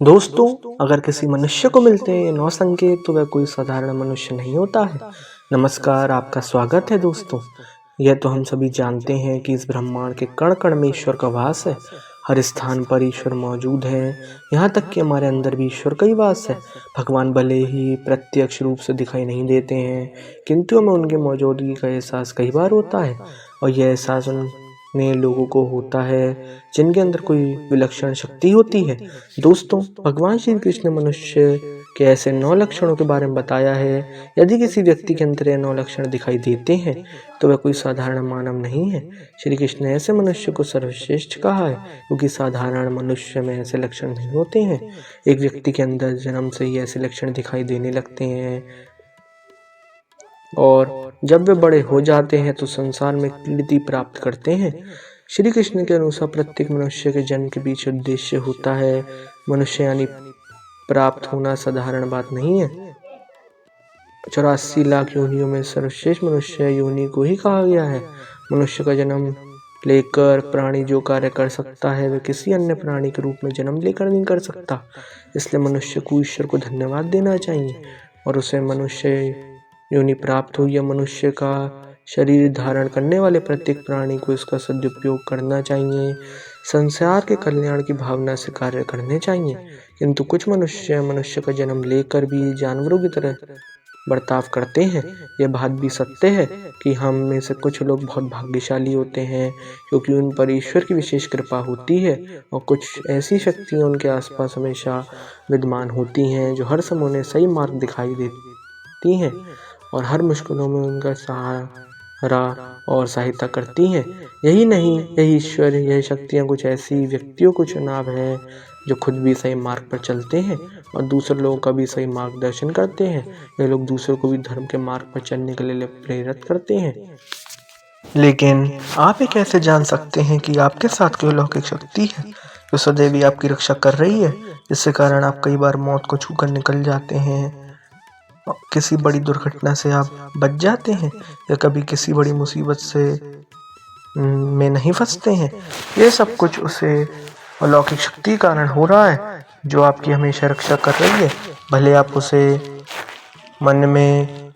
दोस्तों, अगर किसी मनुष्य को मिलते हैं 9 संकेत तो वह कोई साधारण मनुष्य नहीं होता है। नमस्कार, आपका स्वागत है दोस्तों। यह तो हम सभी जानते हैं कि इस ब्रह्मांड के कण कण में ईश्वर का वास है। हर स्थान पर ईश्वर मौजूद है, यहाँ तक कि हमारे अंदर भी ईश्वर का ही वास है। भगवान भले ही प्रत्यक्ष रूप से दिखाई नहीं देते हैं, किंतु हमें उनके मौजूदगी का एहसास कई बार होता है। और यह एहसास उन्हें लोगों को होता है जिनके अंदर कोई विलक्षण शक्ति होती है। दोस्तों, भगवान श्री कृष्ण ने मनुष्य के ऐसे 9 लक्षणों के बारे में बताया है। यदि किसी व्यक्ति के अंदर ये 9 लक्षण दिखाई देते हैं तो वह कोई साधारण मानव नहीं है। श्री कृष्ण ने ऐसे मनुष्य को सर्वश्रेष्ठ कहा है, क्योंकि साधारण मनुष्य में ऐसे लक्षण नहीं होते हैं। एक व्यक्ति के अंदर जन्म से ही ऐसे लक्षण दिखाई देने लगते हैं और जब वे बड़े हो जाते हैं तो संसार में कीर्ति प्राप्त करते हैं। श्री कृष्ण के अनुसार प्रत्येक मनुष्य के जन्म के पीछे उद्देश्य होता है। मनुष्य यानी प्राप्त होना साधारण बात नहीं है। 84 लाख योनियों में सर्वश्रेष्ठ मनुष्य योनि को ही कहा गया है। मनुष्य का जन्म लेकर प्राणी जो कार्य कर सकता है वह किसी अन्य प्राणी के रूप में जन्म लेकर नहीं कर सकता। इसलिए मनुष्य को ईश्वर को धन्यवाद देना चाहिए और उसे मनुष्य योनि प्राप्त हुई या मनुष्य का शरीर धारण करने वाले प्रत्येक प्राणी को इसका सदुपयोग करना चाहिए। संसार के कल्याण की भावना से कार्य करने चाहिए। किंतु कुछ मनुष्य का जन्म लेकर भी जानवरों की तरह बर्ताव करते हैं। यह बात भी सत्य है कि हम में से कुछ लोग बहुत भाग्यशाली होते हैं, क्योंकि उन पर ईश्वर की विशेष कृपा होती है और कुछ ऐसी शक्तियाँ उनके आसपास हमेशा विद्यमान होती हैं जो हर समय उन्हें सही मार्ग दिखाई देती हैं और हर मुश्किलों में उनका सहारा और सहायता करती हैं। यही नहीं, यही ईश्वर, यह शक्तियाँ कुछ ऐसी व्यक्तियों को चुनाव है जो खुद भी सही मार्ग पर चलते हैं और दूसरे लोगों का भी सही मार्गदर्शन करते हैं। ये लोग दूसरों को भी धर्म के मार्ग पर चलने के लिए प्रेरित करते हैं। लेकिन आप ये कैसे जान सकते हैं कि आपके साथ कोई अलौकिक शक्ति है जो सदैव ही आपकी रक्षा कर रही है, जिसके कारण आप कई बार मौत को छूकर निकल जाते हैं, किसी बड़ी दुर्घटना से आप बच जाते हैं या कभी किसी बड़ी मुसीबत से में नहीं फंसते हैं? ये सब कुछ उसे अलौकिक शक्ति के कारण हो रहा है जो आपकी हमेशा रक्षा कर रही है, भले आप उसे मन में,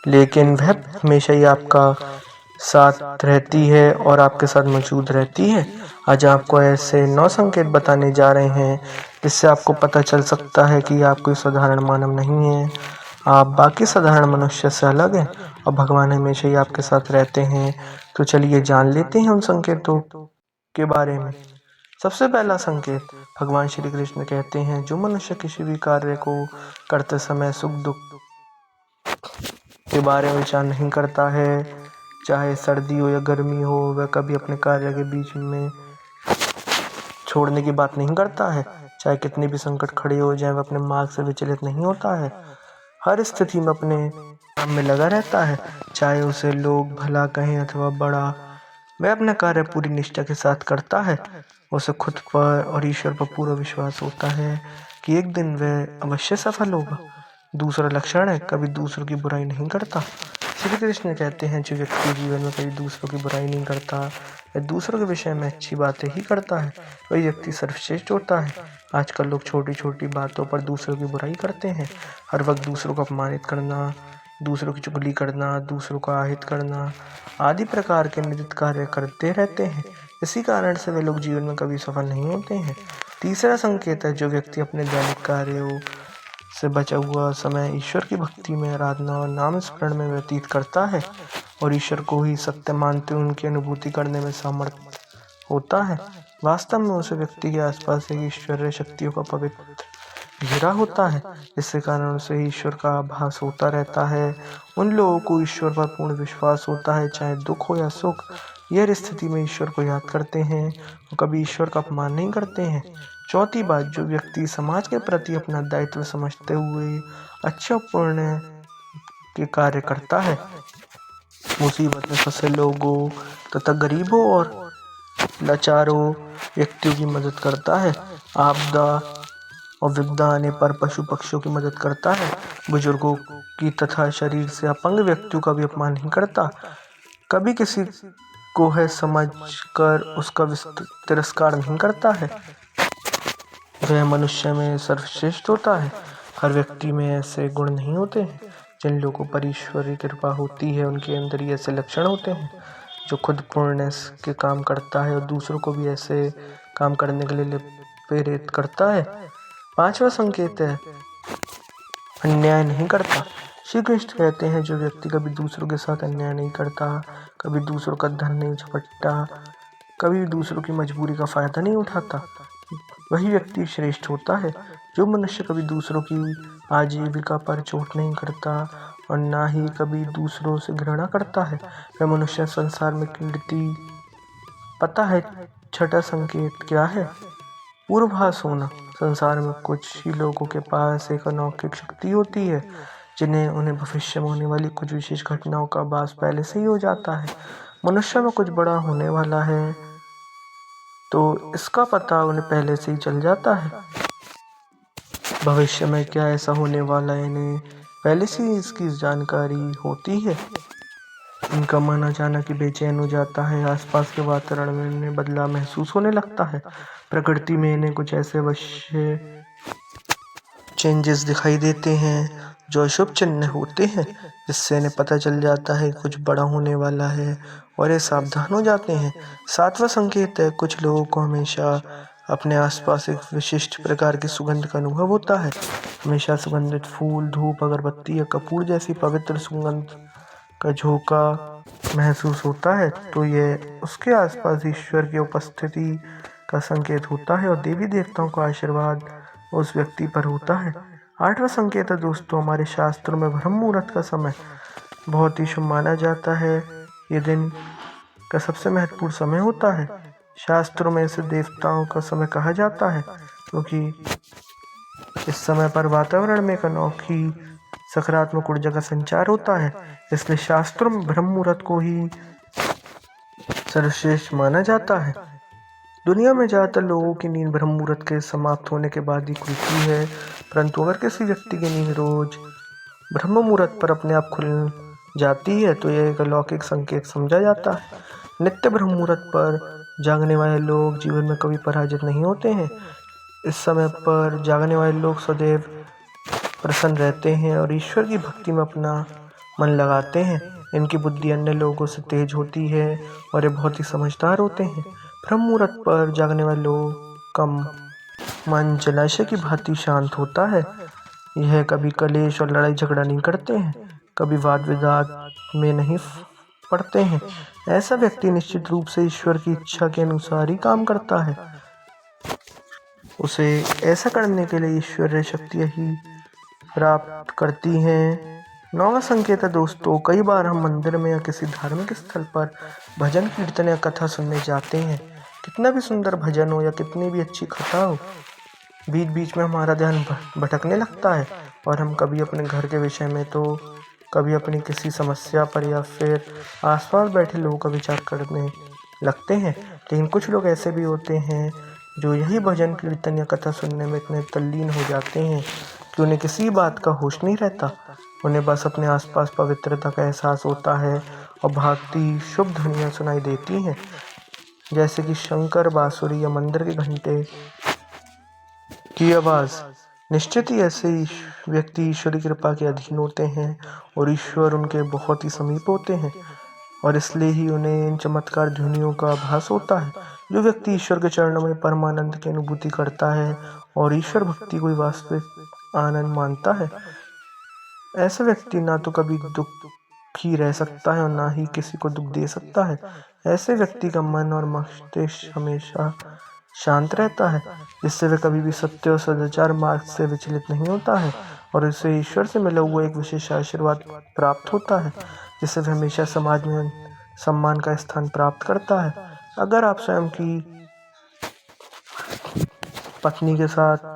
लेकिन वह हमेशा ही आपका साथ रहती है और आपके साथ मौजूद रहती है। आज आपको ऐसे 9 संकेत बताने जा रहे हैं जिससे आपको पता चल सकता है कि आप कोई साधारण मानव नहीं है। आप बाकी साधारण मनुष्य से अलग हैं और भगवान हमेशा ही आपके साथ रहते हैं। तो चलिए जान लेते हैं उन संकेतों के बारे में। सबसे पहला संकेत, भगवान श्री कृष्ण कहते हैं जो मनुष्य किसी भी कार्य को करते समय सुख दुख के बारे में विचार नहीं करता है, चाहे सर्दी हो या गर्मी हो, वह कभी अपने कार्य के बीच में छोड़ने की बात नहीं करता है। चाहे कितने भी संकट खड़े हो जाए, वह अपने मार्ग से विचलित नहीं होता है। हर स्थिति में अपने काम में लगा रहता है, चाहे उसे लोग भला कहें अथवा बड़ा। वह अपना कार्य पूरी निष्ठा के साथ करता है। उसे खुद पर और ईश्वर पर पूरा विश्वास होता है कि एक दिन वह अवश्य सफल होगा। दूसरा लक्षण है, कभी दूसरों की बुराई नहीं करता। श्री कृष्ण कहते हैं जो व्यक्ति जीवन में कभी दूसरों की बुराई नहीं करता, वह दूसरों के विषय में अच्छी बातें ही करता है, वही व्यक्ति सर्वश्रेष्ठ होता है। आजकल लोग छोटी छोटी बातों पर दूसरों की बुराई करते हैं। हर वक्त दूसरों को अपमानित करना, दूसरों की चुगली करना, दूसरों को आहित करना आदि प्रकार के निंदित कार्य करते रहते हैं। इसी कारण से वे लोग जीवन में कभी सफल नहीं होते हैं। तीसरा संकेत है, जो व्यक्ति अपने दैनिक कार्यों से बचा हुआ समय ईश्वर की भक्ति में, आराधना और नाम स्मरण में व्यतीत करता है और ईश्वर को ही सत्य मानते हुए उनकी अनुभूति करने में सामर्थ्य होता है, वास्तव में उस व्यक्ति के आसपास एक ईश्वरीय शक्तियों का पवित्र घेरा होता है, जिसके कारण उसे ईश्वर का आभास होता रहता है। उन लोगों को ईश्वर पर पूर्ण विश्वास होता है, चाहे दुख हो या सुख। यह स्थिति में ईश्वर को याद करते हैं और कभी ईश्वर का अपमान नहीं करते हैं। चौथी बात, जो व्यक्ति समाज के प्रति अपना दायित्व समझते हुए अच्छा पुण्य के कार्य करता है, मुसीबत में फंसे लोगों तथा गरीबों और लाचारों व्यक्तियों की मदद करता है, आपदा और विपदा आने पर पशु पक्षियों की मदद करता है, बुजुर्गों की तथा शरीर से अपंग व्यक्तियों का भी अपमान नहीं करता, कभी किसी को है समझकर उसका तिरस्कार नहीं करता है। वह मनुष्य में सर्वश्रेष्ठ होता है। हर व्यक्ति में ऐसे गुण नहीं होते हैं। जिन लोगों पर ईश्वरीय कृपा होती है उनके अंदर ही ऐसे लक्षण होते हैं। जो खुद पुण्य के काम करता है और दूसरों को भी ऐसे काम करने के लिए प्रेरित करता है। पांचवा संकेत है अन्याय नहीं करता। श्री कृष्ण कहते हैं जो व्यक्ति कभी दूसरों के साथ अन्याय नहीं करता, कभी दूसरों का धन नहीं झपटता, कभी दूसरों की मजबूरी का फायदा नहीं उठाता, वही व्यक्ति श्रेष्ठ होता है। जो मनुष्य कभी दूसरों की आजीविका पर चोट नहीं करता और ना ही कभी दूसरों से घृणा करता है, वह मनुष्य संसार में कीर्ति। पता है छठा संकेत क्या है? पूर्वाभास होना। संसार में कुछ ही लोगों के पास एक अलौकिक शक्ति होती है जिन्हें उन्हें भविष्य में होने वाली कुछ विशेष घटनाओं का आभास पहले से ही हो जाता है। मनुष्य में कुछ बड़ा होने वाला है तो इसका पता उन्हें पहले से ही चल जाता है। भविष्य में क्या ऐसा होने वाला है इन्हें पहले से ही इसकी जानकारी होती है। इनका माना जाना कि बेचैन हो जाता है। आसपास के वातावरण में इन्हें बदलाव महसूस होने लगता है। प्रकृति में इन्हें कुछ ऐसे अवश्य चेंजेस दिखाई देते हैं जो अशुभ चिन्ह होते हैं, जिससे इन्हें पता चल जाता है कुछ बड़ा होने वाला है और ये सावधान हो जाते हैं। सातवां संकेत है कुछ लोगों को हमेशा अपने आसपास एक विशिष्ट प्रकार की सुगंध का अनुभव होता है। हमेशा सुगंधित फूल, धूप, अगरबत्ती या कपूर जैसी पवित्र सुगंध का झोंका महसूस होता है तो ये उसके आसपास ईश्वर की उपस्थिति का संकेत होता है और देवी देवताओं का आशीर्वाद उस व्यक्ति पर होता है। आठवां संकेत है दोस्तों हमारे शास्त्रों में ब्रह्म मुहूर्त का समय बहुत ही शुभ माना जाता है। ये दिन का सबसे महत्वपूर्ण समय होता है। शास्त्रों में इसे देवताओं का समय कहा जाता है क्योंकि इस समय पर वातावरण में एक अनोखी सकारात्मक ऊर्जा का संचार होता है। इसलिए शास्त्रों में ब्रह्म मुहूर्त को ही सर्वश्रेष्ठ माना जाता है। दुनिया में ज़्यादातर लोगों की नींद ब्रह्म मुहूर्त के समाप्त होने के बाद ही खुलती है, परंतु अगर किसी व्यक्ति की नींद रोज ब्रह्म मुहूर्त पर अपने आप खुल जाती है तो यह एक अलौकिक संकेत समझा जाता है। नित्य ब्रह्म मुहूर्त पर जागने वाले लोग जीवन में कभी पराजित नहीं होते हैं। इस समय पर जागने वाले लोग सदैव प्रसन्न रहते हैं और ईश्वर की भक्ति में अपना मन लगाते हैं। इनकी बुद्धि अन्य लोगों से तेज होती है और ये बहुत ही समझदार होते हैं। ब्रह्म मुहूर्त पर जागने वाले लोगों का मन जलाशय की भांति शांत होता है। यह कभी कलेश और लड़ाई झगड़ा नहीं करते हैं, कभी वाद विवाद में नहीं पड़ते हैं। ऐसा व्यक्ति निश्चित रूप से ईश्वर की इच्छा के अनुसार ही काम करता है। उसे ऐसा करने के लिए ईश्वरीय शक्तियाँ ही प्राप्त करती हैं। नौवां संकेत है दोस्तों कई बार हम मंदिर में या किसी धार्मिक स्थल पर भजन कीर्तन या कथा सुनने जाते हैं। कितना भी सुंदर भजन हो या कितनी भी अच्छी कथा हो, बीच बीच में हमारा ध्यान भटकने लगता है और हम कभी अपने घर के विषय में तो कभी अपनी किसी समस्या पर या फिर आसपास बैठे लोगों का विचार करने लगते हैं। लेकिन कुछ लोग ऐसे भी होते हैं जो यही भजन कीर्तन या कथा सुनने में इतने तल्लीन हो जाते हैं कि उन्हें किसी बात का होश नहीं रहता। उन्हें बस अपने आसपास पवित्रता का एहसास होता है और भागती शुभ ध्वनियाँ सुनाई देती हैं, जैसे कि शंकर बांसुरी या मंदिर के घंटे की आवाज़। निश्चित ही ऐसे व्यक्ति ईश्वरी कृपा के अधीन होते हैं और ईश्वर उनके बहुत ही समीप होते हैं और इसलिए ही उन्हें इन चमत्कार ध्वनियों का आभास होता है। जो व्यक्ति ईश्वर के चरणों में परमानंद की अनुभूति करता है और ईश्वर भक्ति को वास्तविक आनंद मानता है, ऐसा व्यक्ति ना तो कभी दुखी रह सकता है और ना ही किसी को दुख दे सकता है। ऐसे व्यक्ति का मन और मस्तिष्क हमेशा शांत रहता है, जिससे वह कभी भी सत्य और सदाचार मार्ग से विचलित नहीं होता है और उसे ईश्वर से मिला हुआ एक विशेष आशीर्वाद प्राप्त होता है, जिससे वह हमेशा समाज में सम्मान का स्थान प्राप्त करता है। अगर आप स्वयं की पत्नी के साथ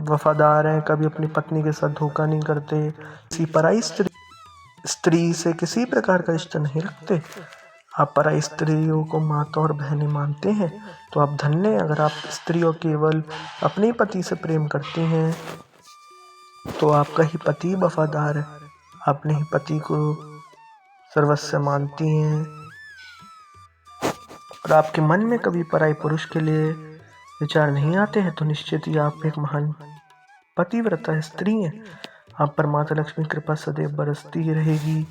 वफादार हैं, कभी अपनी पत्नी के साथ धोखा नहीं करते, किसी पराई स्त्री से किसी प्रकार का रिश्ता नहीं रखते, आप पराई स्त्रियों को माता और बहनें मानते हैं, तो आप धन्य हैं। अगर आप स्त्रियों केवल अपने पति से प्रेम करती हैं तो आपका ही पति वफादार है, अपने ही पति को सर्वस्व मानती हैं और आपके मन में कभी पराई पुरुष के लिए विचार नहीं आते हैं तो निश्चित ही आप एक महान पतिव्रता स्त्री हैं। आप पर माता लक्ष्मी की कृपा सदैव बरसती ही रहेगी।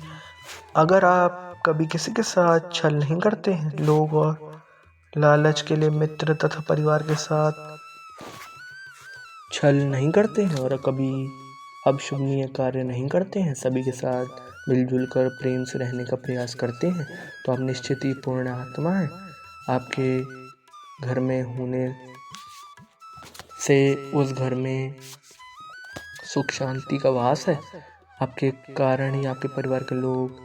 अगर आप कभी किसी के साथ छल नहीं करते हैं, लोग और लालच के लिए मित्र तथा परिवार के साथ छल नहीं करते हैं और कभी अशुभनीय कार्य नहीं करते हैं, सभी के साथ मिलजुल कर प्रेम से रहने का प्रयास करते हैं, तो आप निश्चित ही पूर्ण आत्मा हैं। आपके घर में होने से उस घर में सुख शांति का वास है। आपके कारण ही आपके परिवार के लोग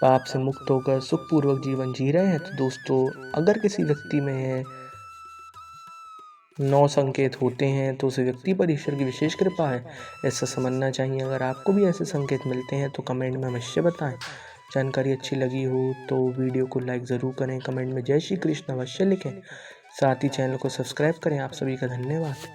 पाप से मुक्त होकर सुखपूर्वक जीवन जी रहे हैं। तो दोस्तों, अगर किसी व्यक्ति में 9 संकेत होते हैं तो उस व्यक्ति पर ईश्वर की विशेष कृपा है, ऐसा समझना चाहिए। अगर आपको भी ऐसे संकेत मिलते हैं तो कमेंट में अवश्य बताएं। जानकारी अच्छी लगी हो तो वीडियो को लाइक ज़रूर करें, कमेंट में जय श्री कृष्ण अवश्य लिखें, साथ ही चैनल को सब्सक्राइब करें। आप सभी का धन्यवाद।